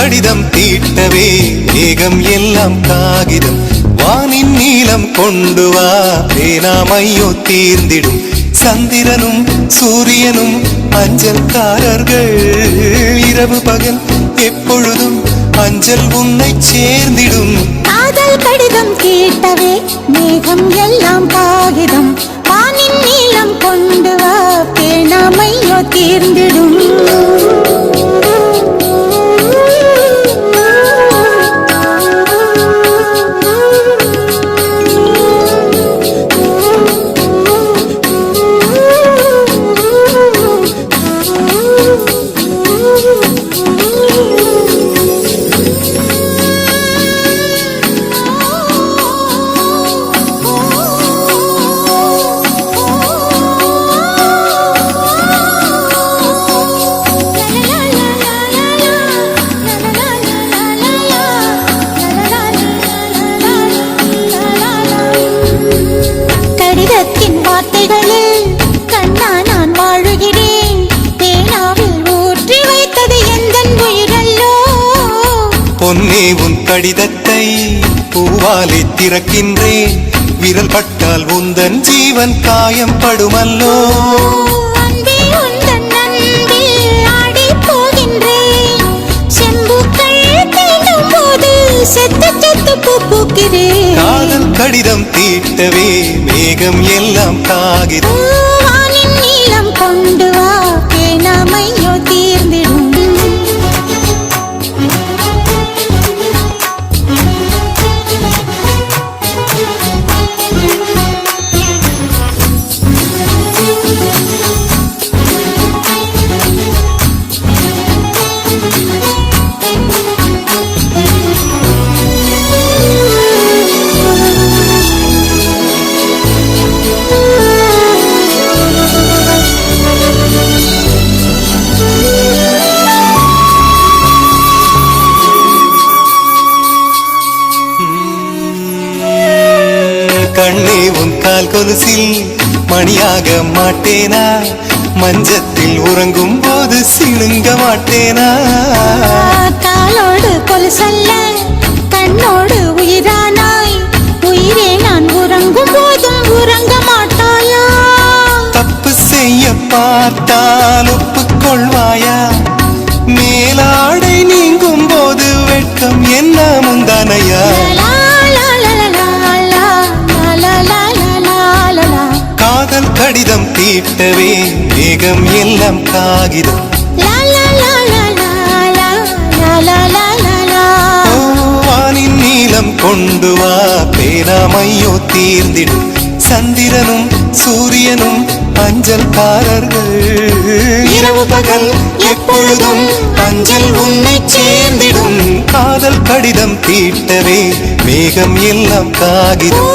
கடிதம் தீட்டவே மேகம் எல்லாம் காகிதம் வானின் நீளம் கொண்டு வா பேனாமையோ தீர்ந்திடும் சந்திரனும் சூரியனும் அஞ்சல்காரர்கள் இரவு பகல் எப்பொழுதும் அஞ்சல் உன்னை சேர்ந்திடும் காதல் கடிதம் கேட்டவே மேகம் எல்லாம் காகிதம் வானின் நீளம் கொண்டு வா பேனாமையோ தீர்ந்திடும் கடிதத்தின் வார்த்தைகளில் கண்ணா நான் வாழுகிறேன் பேனாவில் ஊற்றி வைத்தது எந்தன் உயிரல்லோ பொன்னே உன் கடிதத்தை பூவாலே திறக்கின்றேன் விரல் பட்டால் உந்தன் ஜீவன் காயம் படுமல்லோ அன்பே உந்தன் அன்பில் ஆடிப் போகின்றேன் செம்புக்கள் தீண்டும் போது செத்து செத்து பூக்கிறேன் காதல் கடிதம் தீட்டவே மேகம் எல்லாம் காகிதம் வானின் நீளம் கொண்டு வா பேனாமையோ தீர்ந்திடும் கண்ணே உன் கால் கொலுசில் மணியாக மாட்டேனா மஞ்சத்தில் உறங்கும் போது சிணுங்க மாட்டேனா காலோடு கொலுசல்ல கண்ணோடு உயிரானாய் உயிரே நான் உறங்கும் போதும் உறங்க மாட்டாயா தப்பு செய்ய பார்த்தால் ஒப்புக்கொள்வாயா மேலாடை நீங்கும் போது வெட்கம் என்ன முந்தானையா காதல் கடிதம் தீட்டவே மேகம் எல்லாம் காகிதம் வானின் நீளம் கொண்டு வா பேனாமையோ தீர்ந்திடும் சந்திரனும் சூரியனும் அஞ்சல்காரர்கள் இரவு பகல் எப்பொழுதும் அஞ்சல் உன்னை சேர்ந்திடும் காதல் கடிதம் தீட்டவே மேகம் எல்லாம் காகிதம்